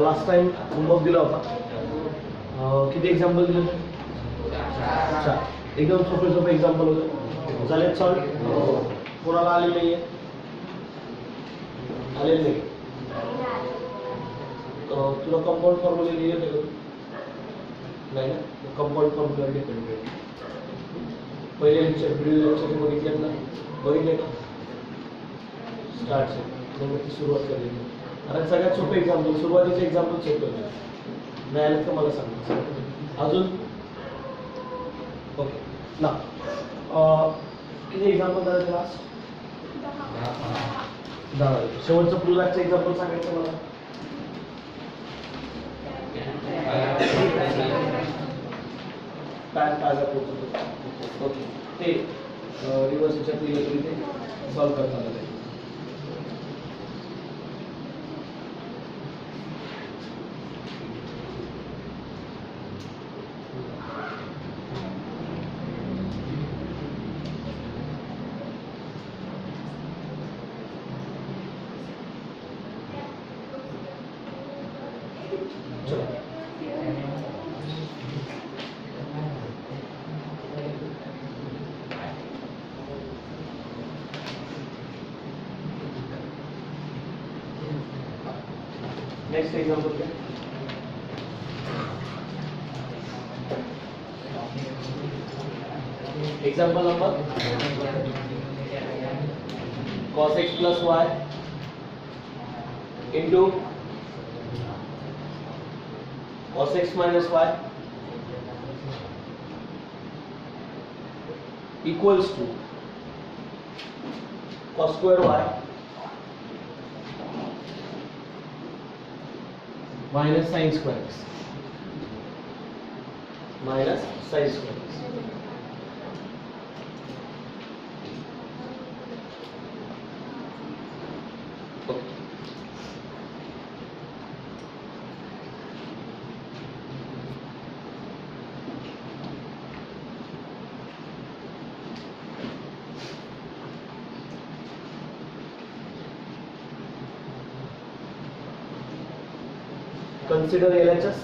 Last time homework दिला होता, किती एक्झाम्पल दिले? 4. एकदम सोपे सोपे एक्झाम्पल होते. झाले सॉल्व? कोणाला आले नाही आहे? आले नाही? तुला कंपाऊंड फॉर्म्युला लिहिले होते का? नाही ना. कंपाऊंड फॉर्म्युला डिपेंड पहिले लेक्चर व्हिडिओ लेक्चर बघितले ना? बघितले का? स्टार्ट से मग ती सुरुवात केली. आणि सगळ्यात सोपे एक्झाम्पल, सुरुवातीचे एक्झाम्पल चेक करू. नाही आलं तर मला सांगा. अजून ओके ना. किती एक्झाम्पल झाले क्लास? 10. शेवटचं प्लूलॅकचं एक्झाम्पल सांगायचं मला. काय ताजा पोहोचतो ओके. ते रिव्हर्स याच्यात लिहिलं तरी ते सॉल्व करता आलं आहे. नेक्स्ट एग्जाम्पल क्या? Example number cos x plus y into cos x minus y equals to cos square y minus sin square x minus sin square x. Consider LHS.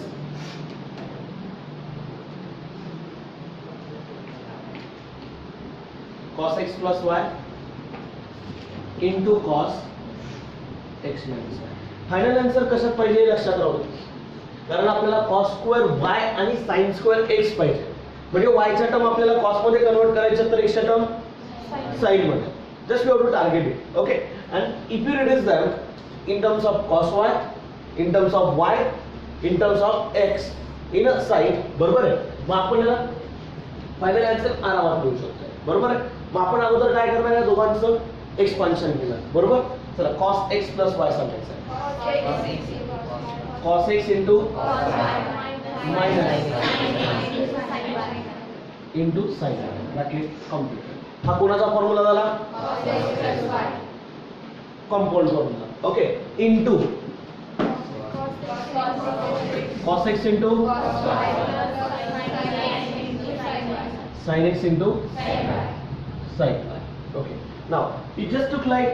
Cos x plus y into cos x minus y. Final answer कशात पाहिजे लक्षात राहू दे. कारण आपल्याला cos square y आणि sin square x पाहिजे. म्हणजे y चा टर्म आपल्याला cos मध्ये कन्वर्ट करायचं तर x चा टर्म sin मध्ये. Just we have to target it. Okay. And if you reduce them in terms of cos y, in terms of y, in terms of x in a side, बरोबर आहे. मग आपण याला final answer आरामात मिळू शकतो. बरोबर आहे. मग आपण अगोदर काय करणार आहे? दोघांचं एक्सपान्शन केलं. बरोबर. चला cos x plus y समजायचं आहे. cos x into minus into sin y. that is complete. हा कोणाचा फॉर्म्युला झाला? Compound formula. Okay. Into cos x into sin x into sin y. Okay. Now it just took like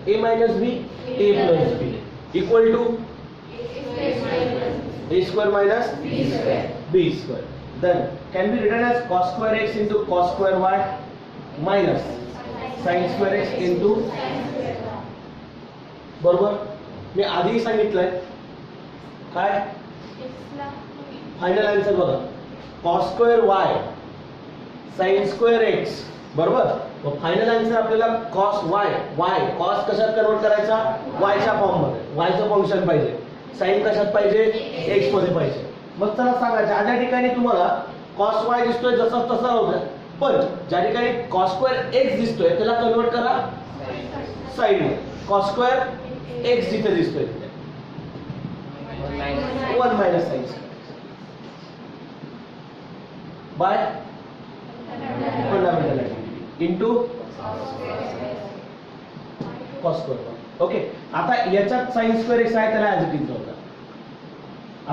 a minus b, a plus b equal to a square minus b square. Then can be written as cos square x into cos square y minus sin square x into. बरोबर. मी आधी सांगितलंय काय final answer बघा. cos square y sin square x. बरोबर. मग final answer आपल्याला cos y cos कशात convert करायचा? y च्या फॉर्म मध्ये. y चं फंक्शन पाहिजे. sin कशात पाहिजे? x मध्ये पाहिजे. मग चला सांगा ज्या ज्या ठिकाणी तुम्हाला cos y दिसतोय जसा तसा होता, पण ज्या ठिकाणी cos स्क्वेअर x दिसतोय त्याला कन्वर्ट करा sin मध्ये. cos स्क्वेअर x जिथे दिसतोय 1 minus sin by fundamental identity into cos square. Okay. आता याच्यात sin square x आहे त्याला ऍज इट इज होता.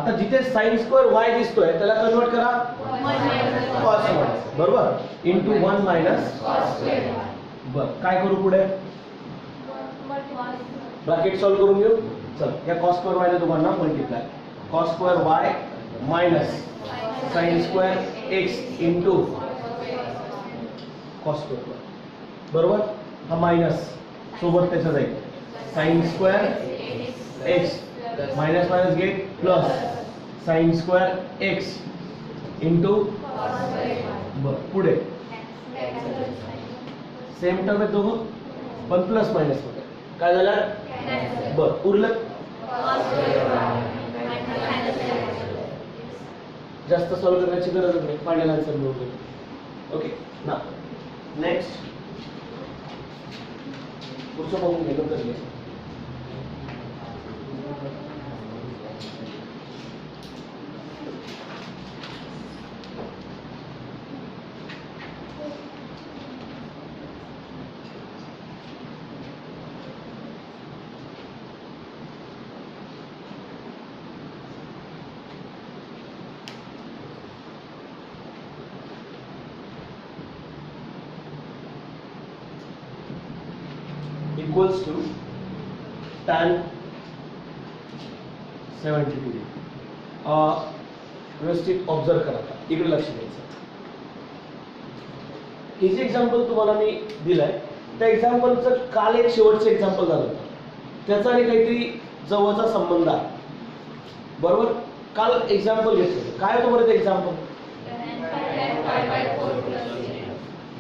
आता जिथे sin square y दिसतोय त्याला कन्वर्ट करा cos y. बरोबर. into 1 minus cos square y. बर काय करू पुढे? ब्रॅकेट सॉल्व करून घेऊ. चल या cos स्क्वेअर y ने दोघांना multiply. cos square y minus sin square x into cos square y. बरोबर, हा मायनस सोबत त्याचा जाईल sin square x minus minus gate plus sin square x into पुढे सेम टर्म आहे दोघं पण प्लस मायनस मध्ये काय झालं. बर उरलं जास्त सॉल्व करण्याची गरज नाही, फायनल आन्सर मिळतो. ओके ना नेक्स्ट पुढचं बघून गेलो तर equals to tan 70 degree. व्यवस्थित ऑब्झर्व करा, इकडे लक्ष द्यायचं. हे जे एक्झाम्पल तुम्हाला मी दिलंय त्या एक्झाम्पलचं काल एक शेवटचं एक्झाम्पल झालं होतं, त्याचा आणि काहीतरी जवळचा संबंध आहे. बरोबर, काल एक्झाम्पल घेतलं काय होतं बरं ते example.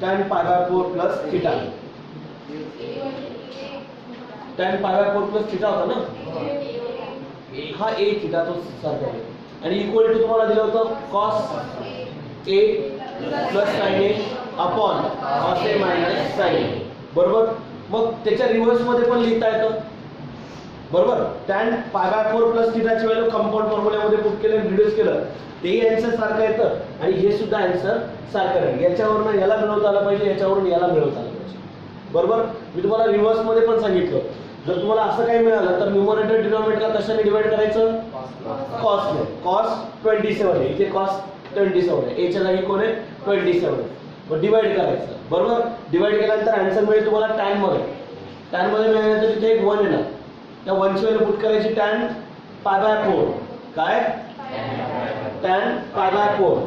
tan pi by 4 plus theta. tan pi by 4 plus theta होता ना, हा a थीटा तो सारखा आहे आणि इक्वल टू तुम्हाला दिलं होतं cos a plus sin a upon cos a minus sin a. बरोबर, मग त्याच्या रिव्हर्स मध्ये पण लिहिता येतं. बरोबर, tan pi by 4 प्लस थीटाची व्हॅल्यू कंपाऊंड फॉर्म्युल्यामध्ये पुट केलं आणि रिड्यूस केलं तेही आन्सर सारखं येतं आणि हे सुद्धा आन्सर सारखं आहे. याच्यावरून याला मिळवता आलं पाहिजे, याच्यावरून याला मिळवता आलं पाहिजे. बरोबर, मी तुम्हाला रिव्हर्स मध्ये पण सांगितलं जर तुम्हाला असं काही मिळालं तर न्यूमरेटर डिनॉमिनेटरला कशाने डिवाइड करायचं. cos ने. cos 27 आहे इथे cos 27 आहे, a च्या जागी कोण आहे 27 आहे. मग डिवाइड करायचं. बरोबर, डिवाइड केल्यानंतर आन्सर मिळेल तुम्हाला tan मध्ये. tan मध्ये मिळाल्यानंतर इथे एक 1 येणार, त्या 1 ची व्हॅल्यू पुट करायची tan pi by 4. काय tan pi by 4,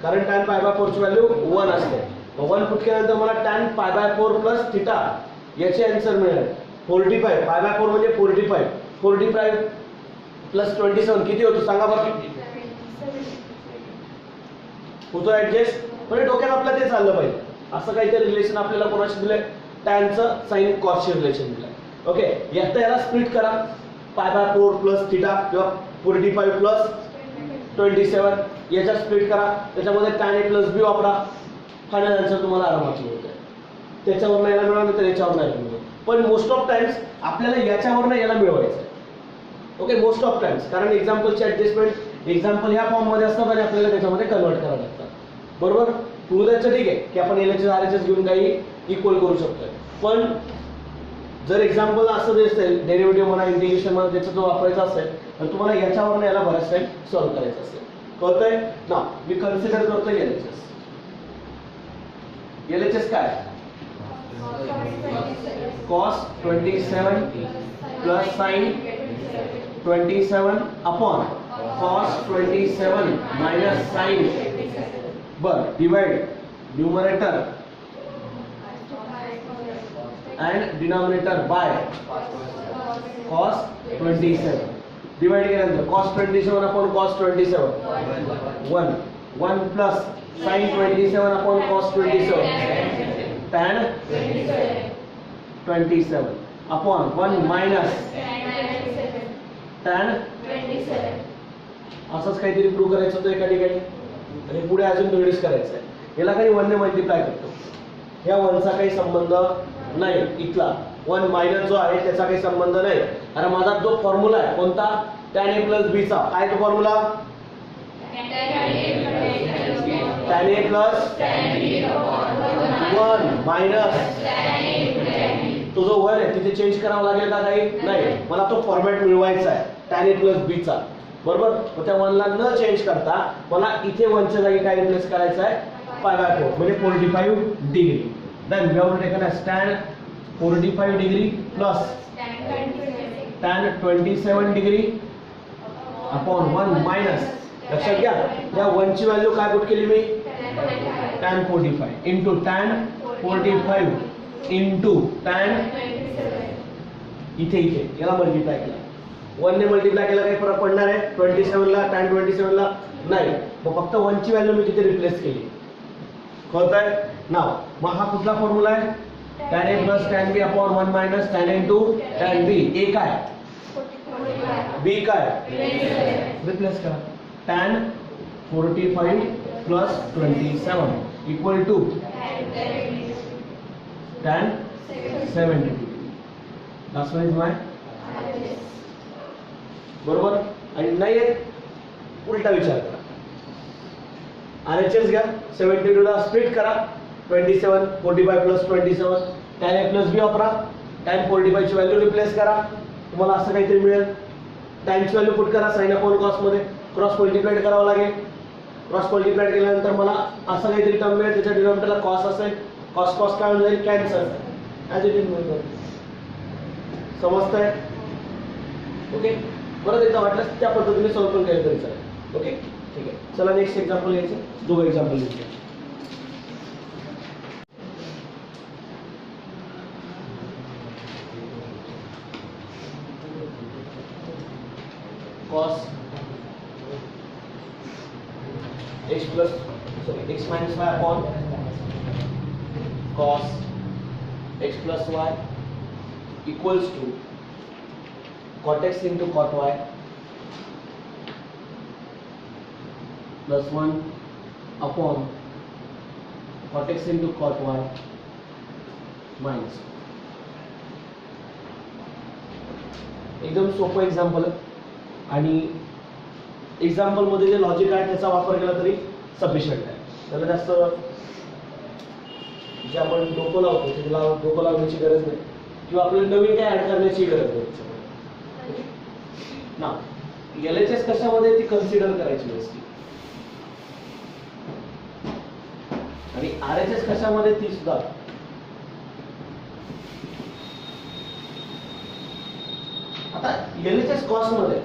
कारण tan pi by 4 ची व्हॅल्यू 1 असते. मग 1 पुट केल्यानंतर मला tan pi by 4 plus theta याचे आन्सर मिळेल 45. pi by 4 म्हणजे 45. 45 प्लस 27 किती होतो सांगा बरं. होतो ऍडजस्ट, म्हणजे डोक्यात आपल्या ते चाललं पाहिजे. असं काहीतरी रिलेशन आपल्याला कोणाशी दिलंय, टॅनचं साइन कॉसचे रिलेशन दिलंय. ओके, याला स्प्लिट करा. pi by 4 प्लस थीटा किंवा 45 प्लस 27 याच्या स्प्लिट करा, त्याच्यामध्ये tan a प्लस b वापरा. फायनल आन्सर तुम्हाला आरामात मिळतोय. त्याच्यावर याला मिळवलं तर याच्यावर नाही मिळवलं, पण मोस्ट ऑफ टाइम्स आपल्याला याच्यावर याला मिळवायचं आहे. ओके, मोस्ट ऑफ टाइम्स, कारण एक्झाम्पलची ऍडजस्टमेंट एक्झाम्पल ह्या फॉर्म मध्ये असतात आणि आपल्याला त्याच्यामध्ये कन्वर्ट करावं लागतं. बरोबर, उदाहरणार्थ ठीक आहे की आपण LHS RHS घेऊन काही इक्वल करू शकतोय, पण जर एक्झाम्पल असं जे असेल डेरिव्हेटिव्ह म्हणा इंटिग्रेशन म्हणा त्याचा जो वापरायचा असेल तर तुम्हाला याच्यावर याला बऱ्याच टाइम सॉल्व्ह करायचं असेल. कळतंय ना. मी कन्सिडर करतोय LHS. LHS काय cos 27 plus sin 27 upon cos 27 minus sin. बर, divide numerator and denominator by cos 27. Divide केल्यानंतर cos 27 upon cos 27 1 plus sin 27 upon cos 27 tan 27 upon 1 minus tan 27. असंच काहीतरी प्रूव्ह करायचं होतं एका ठिकाणी आणि पुढे अजून रिड्यूस करायचं आहे. याला काही 1 ने मल्टिप्लाय करतो. या 1 चा काही संबंध नाही, इथला 1 मायनस जो आहे त्याचा काही संबंध नाही. अरे माझा जो फॉर्म्युला आहे कोणता, tan a प्लस b चा. काय तो formula, tan a plus 1 minus तो जो 1 आहे तिथे चेंज करावा लागेल का काही नाही. मला तो फॉर्मॅट मिळवायचा आहे tan a प्लस b चा. बरोबर, मग त्या 1 ला न चेंज करता मला इथे 1 च्या जागी काय रिप्लेस करायचं आहे pi by 4 म्हणजे 45 degree. Then we have to take as tan 45 degree plus tan 27 degree upon 1 minus, लक्षात घ्या या 1 ची व्हॅल्यू काय पुट केली मी, tan 45 into tan 45 into tan, इथे याला मल्टिप्लाय केला, 1 ने मल्टिप्लाय केला काही फरक पडणार आहे 27 ला, tan 27 ला नाही, मग फक्त 1 ची व्हॅल्यू मी तिथे रिप्लेस केली, कळतंय नाव. मग हा कुठला फॉर्म्युला आहे, tan a plus tan b upon 1 minus tan a into tan b, a काय b काय रिप्लेस करा, tan 45 plus 27 equal to tan 70. Last one is my बरोबर. आणि नाही उलटा विचार करा, RHS घ्या 72 ला स्प्लिट करा, 27 45 plus 27 tan a plus b वापरा, tan 45 ची व्हॅल्यू रिप्लेस करा, तुम्हाला असं काहीतरी मिळेल, tan ची व्हॅल्यू पुट करा sin अपॉन cos मध्ये, क्रॉस मल्टिप्लाइड करावं लागेल, क्रॉस मल्टिप्लाइड केल्यानंतर मला असं काहीतरी टर्म मिळेल, त्याच्या डिनॉमिनेटरला cos असेल, cos काय होऊन जाईल कॅन्सल, ॲज इट इज मिळतो. समजतंय ओके. परत एकदा वाटल्यास त्या पद्धतीने सॉल्व्ह पण केलं तरी चालेल. ओके ठीक आहे, चला नेक्स्ट एक्झाम्पल घ्यायचं, दोघं एक्झाम्पल घ्यायचे. cos x plus x minus y upon cos x plus y equals to cot x into cot y plus 1 upon cot x into cot y minus. एकदम सोपं एक्झाम्पल आणि example मध्ये जे logic आहे त्याचा वापर केला तरी सफिशियंट आहे, त्याला जास्त जे आपण डोकं लावतो त्याला डोकं लावण्याची गरज नाही किंवा आपल्याला नवीन काय ऍड करण्याची गरज नाही ना. LHS कशामध्ये ती कन्सिडर करायची असते आणि RHS कशामध्ये ती सुद्धा. आता LHS कॉस्ट मध्ये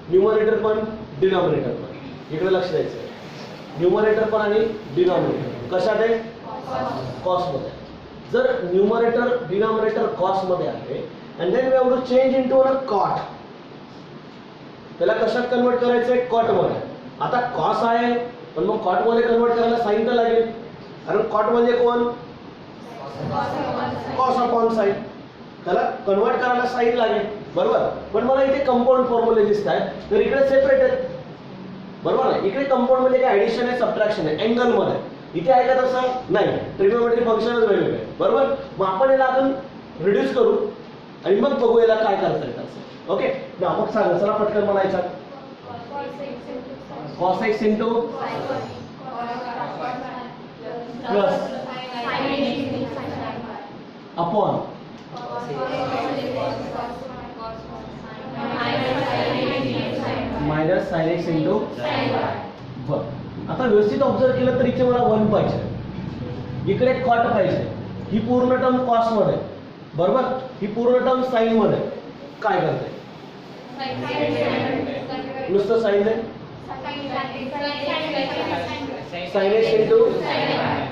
न्यूमरेटर पण डिनॉमिनेटर पण, इकडे लक्ष द्यायचं आहे, न्यूमरेटर पण आणि डिनॉमिनेटर कशात आहे, कॉस्ट मध्ये. जर न्यूमरेटर डिनॉमिनेटर कॉस्ट मध्ये आहे and then we have to change into a cot, त्याला कशात कन्वर्ट करायचंय, कॉट मध्ये. आता कॉस आहे पण मग कॉट मध्ये कन्वर्ट करायला साइन तर लागेल, कारण कॉट म्हणजे कोण, कॉस अपॉन साइन, त्याला कन्वर्ट करायला साइन लागेल बरोबर. पण मला इथे कंपाऊंड फॉर्म्युले दिसत आहेत तर इकडे सेपरेट आहेत बरोबर ना. इकडे कंपाऊंड म्हणजे काय, ऍडिशन आहे सबट्रॅक्शन आहे अँगल मध्ये, इथे आहे का तसं नाही, ट्रिग्नोमेट्री फंक्शनच वेगवेगळे आहे बरोबर. मग आपण याला आपण रिड्यूस करू आणि मग बघू याला काय करता येतं असं. ओके ना, मग सांगा चला पटकन मला याच्यात cos x into plus upon minus sin x into. बरं आता व्यवस्थित ऑब्झर्व केलं तर इथे मला 1 पाहिजे, इकडे कॉट पाहिजे, ही पूर्ण टर्म कॉस मध्ये बरोबर, ही पूर्ण टर्म साइन मध्ये. काय करते नुसतं साइन आहे, sin x इंटू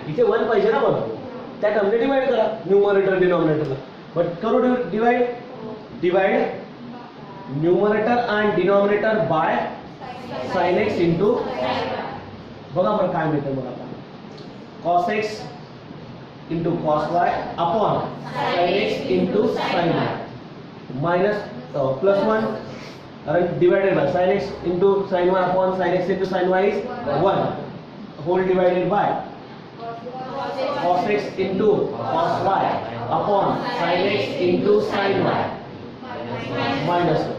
इथे 1 पाहिजे ना, बघा त्या टर्मने डिवाइड करा न्यूमरेटर डिनॉमिनेटरला. बट करू divide numerator and denominator by sin x into. बघा बरं काय मिळतं मला आता, cos x into cos y upon sin x into sin y minus plus 1 कारण divided by sin x into sin y upon sin x into sin y is 1 whole divided by cos x into cos y upon sin x into sin y minus 1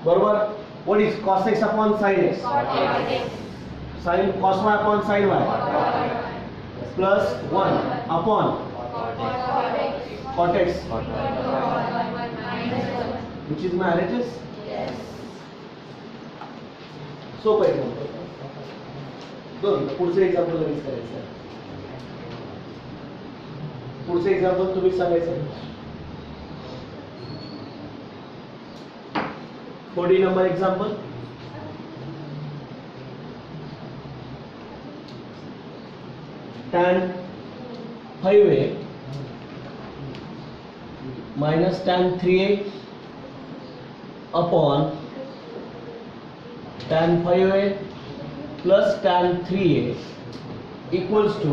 बरोबर. What is cos x upon sin x, sin cos y upon sin y plus 1 upon cot x which is my RHS. सोपं example. दोन पुढचे example लगेच करायचं, पुढचे example तुम्ही सांगायचं. 40 number example. Tan 5a minus tan 3a upon tan 5a plus tan 3a equals to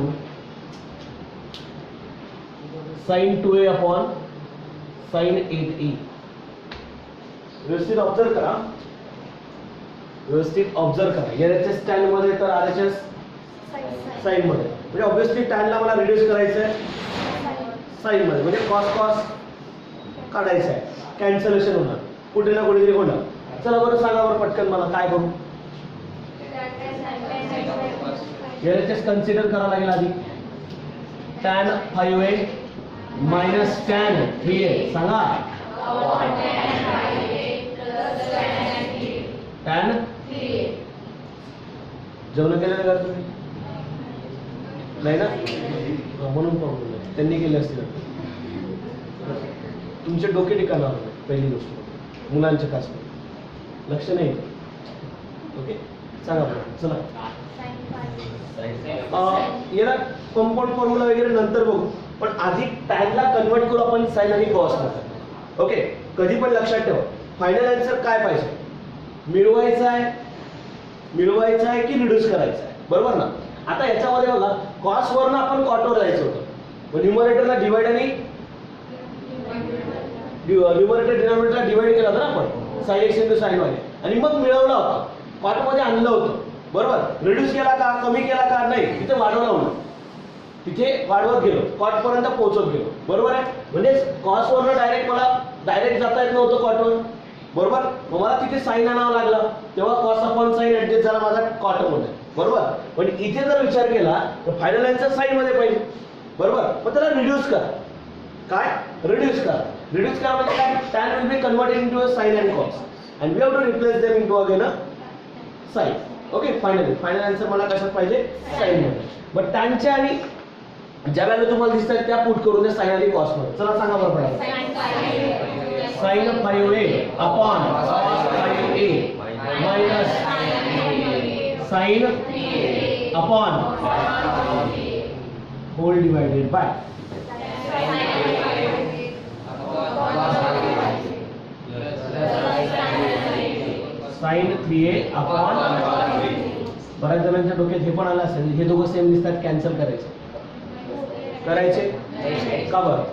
sin 2a upon sin 8a. व्यवस्थित observe करा, व्यवस्थित ऑब्झर्व करा. LHS tan मध्ये तर RHS साइन मध्ये, म्हणजे ऑब्विसली टॅनला मला रिड्यूस करायचं आहे साइन मध्ये, म्हणजे कॉस कॉस काढायचं आहे, कॅन्सलेशन होणार, कुठे ना कुठेतरी होणार. चला बरं सांगा बरं पटकन मला काय करू. LHS कन्सिडर करावं लागेल आधी. tan 5a minus tan 3a सांगा. tan जेवण केलेलं का तुम्ही? नाही ना, म्हणून प्रॉब्लेम आहे. त्यांनी केले असतील. तुमचे डोके ठिकाणावर नाही, पहिली गोष्ट मुलांच्या कासमध्ये लक्ष नाही. ओके सांगा बरं. चला याला कंपाऊंड फॉर्म्युला वगैरे नंतर बघू, पण आधी टॅनला कन्वर्ट करू आपण साइन आणि कॉस मध्ये. ओके, कधी पण लक्षात ठेवा, फायनल आन्सर काय पाहिजे, मिळवायचा आहे की रिड्यूस करायचा आहे, बरोबर ना. आता याच्यामध्ये बघा, कॉस वरनं आपण कॉटवर जायचं होतं, मग न्यूमरेटरला डिवाइड आणि न्यूमरेटर डिनॉमिनेटरला डिवाइड केला होता ना आपण sin x into sin y, आणि मग मिळवला होता, कॉट मध्ये आणलं होतं, बरोबर. रिड्यूस केला का, कमी केला का, नाही, तिथे वाढवला म्हणून तिथे वाढवत गेलो, कॉट पर्यंत पोहोचत गेलो, बरोबर आहे. म्हणजे कॉस वरनं डायरेक्ट जाता येत नव्हतं कॉटवर, बरोबर. मग मला तिथे साइन आणावं लागला, तेव्हा कॉस अपॉन साइन ऍडजस्ट झाला माझा कॉट मध्ये, बरोबर. पण इथे जर विचार केला तर फायनल आन्सर साइन मध्ये पाहिजे, बरोबर. मग त्याला रिड्यूस करा. काय रिड्यूस करा म्हणजे काय, tan will be converted into a sin and cos and we have to replace them into again a sin. Okay, final answer मला कशात पाहिजे, साइन मध्ये. बट टॅनचे आणि ज्या व्हॅल्यू तुम्हाला दिसतात त्या पुट करून द्या साइन आणि कॉस मध्ये. चला सांगा बरं पडा. sin 5a upon cos 5a minus sin upon whole divided by sin 3a upon. बऱ्याच जणांच्या डोक्यात हे पण आलं असेल, हे दोघं सेम दिसतात, कॅन्सल करायचे का बरं.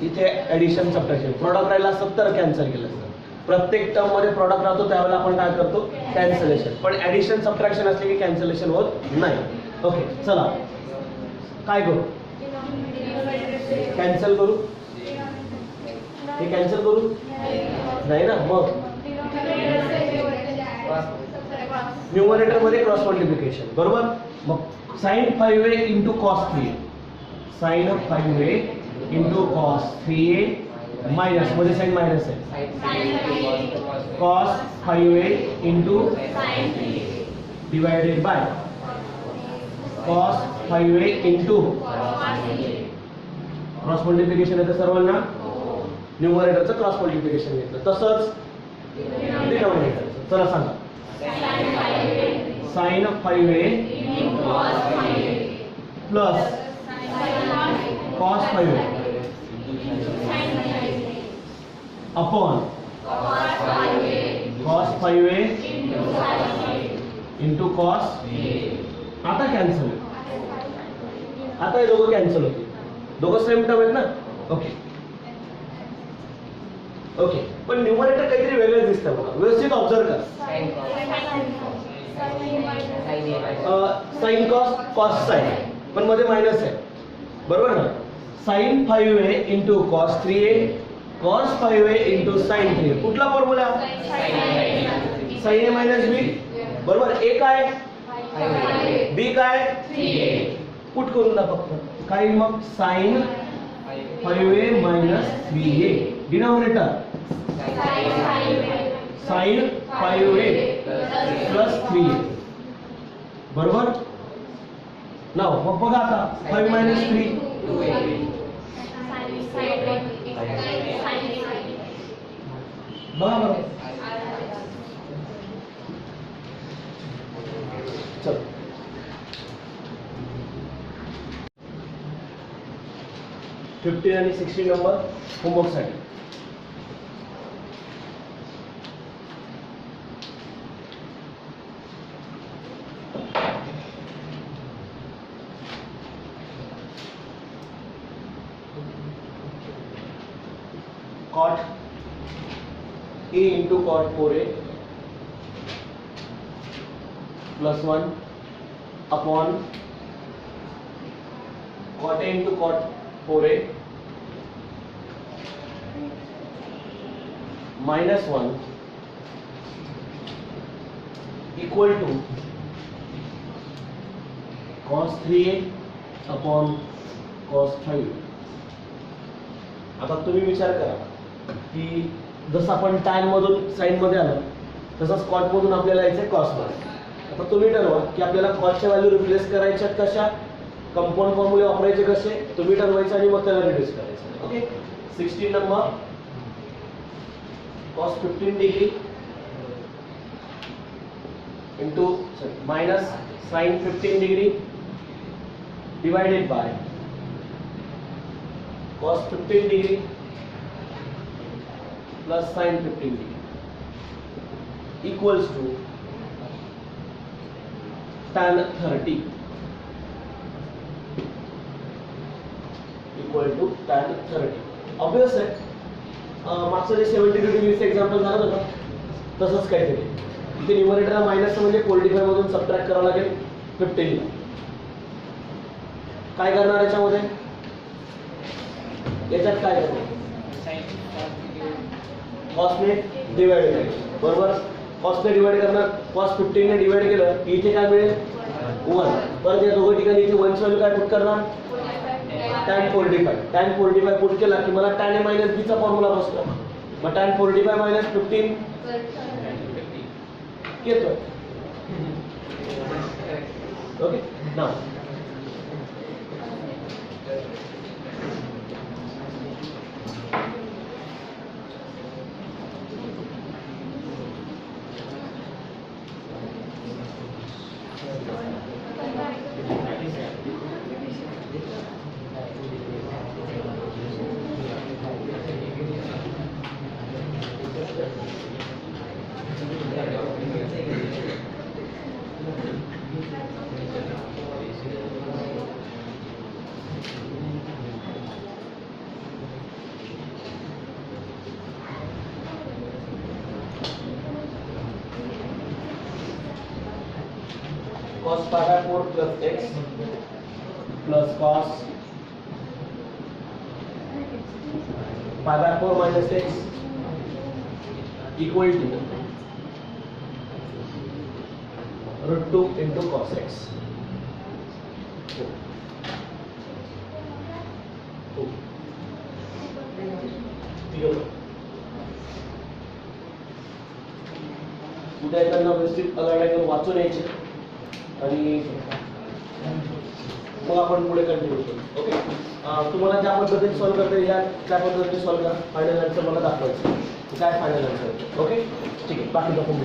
इथे ऍडिशन सबट्रॅक्शन, प्रॉडक्ट राहिला असतं तर कॅन्सल केलं असतं. प्रत्येक टर्म मध्ये प्रॉडक्ट राहतो त्यावेळेला आपण काय करतो, कॅन्सलेशन. पण ऍडिशन सबट्रॅक्शन असले की कॅन्सलेशन होत नाही. ओके चला काय करू, कॅन्सल करू, हे कॅन्सल करू नाही ना. मग न्यूमरेटर मध्ये क्रॉस मल्टिप्लिकेशन, बरोबर. मग sin 5a into cos 3a, sin 5a into cos 3a minus मध्ये साइन मायनस आहे, cos 5a into divided by cos 5a into cross multiplication आहे तर सर्वांना न्यूमरेटरचं क्रॉस मल्टिप्लिकेशन घेतलं, तसंच डिनॉमिनेटरचं. चला सांगा. sin 5a plus cos 5a upon cos 5a into cos. आता कॅन्सल, आता हे दोघं कॅन्सल होते, दोघं सेम टर्म आहेत ना. ओके पण न्यूमरेटर काहीतरी वेगळंच दिसतं बघा, व्यवस्थित ऑब्झर्व करा. साइन कॉस साइन, पण मध्ये मायनस आहे, बरोबर ना. sin 5a into cos 3a cos 5a into sin 3a, कुठला formula, sin a minus b, बरोबर. a काय, b काय, पुट करून द्या फक्त. काय मग sin 5a minus 3a, denominator sin 5a plus 3a, बरोबर. नाव मग बघा आता 5 मायनस 3 2 बरोबर. चल 15 आणि 16 number होमवर्कसाठी. cot a into cot 4a plus 1 upon cot a into cot 4a minus 1 equal to cos 3a upon cos 5. आता तुम्ही विचार करा की जसं आपण tan मधून sin मध्ये आलो तसंच cot मधून आपल्याला यायचं cos मध्ये. आता तुम्ही ठरवा की आपल्याला cos च्या व्हॅल्यू रिप्लेस करायच्यात कशा, कंपाऊंड फॉर्म्युले वापरायचे कसे, तुम्ही ठरवायचं आणि मग त्याला रिड्यूस करायचं. Okay 16 number cos 15 degree into minus sin 15 degree divided by cos 15 degree plus sin 15 degree equals to tan 30 equal to tan 30. Obvious आहे मागचं जे 72 डिग्रीचं एक्झाम्पल झालं होतं तसंच काहीतरी. इथे न्यूमरेटरला मायनस म्हणजे 45 मधून सबट्रॅक्ट करावं लागेल 15. काय करणार याच्यामध्ये, याच्यात काय करणार, कॉसने डिवाइड केलं बरोबर. कॉसने डिवाइड करणार, कॉस 15 ने डिवाइड केलं की इथे काय मिळेल 1. परत या दोघं ठिकाणी इथे 1 ची व्हॅल्यू काय पुट करणार tan 45. tan 45 पुट केला की मला tan a minus b चा फॉर्म्युला बसतो. मग tan 45 minus 15 येतोय. Okay now cos pi by 4 plus x plus cos pi by 4 minus x equal to root 2 into cos x. उद्या येताना व्यवस्थित अलाइड वाचून यायचे आणि मग आपण पुढे कंटिन्यू करू. ओके तुम्हाला ज्या पद्धतीने सॉल्व्ह करता येईल त्या पद्धतीने सॉल्व्ह करा. फायनल आन्सर मला दाखवायचं काय फायनल आन्सर. ओके ठीक आहे बाकी दाखवून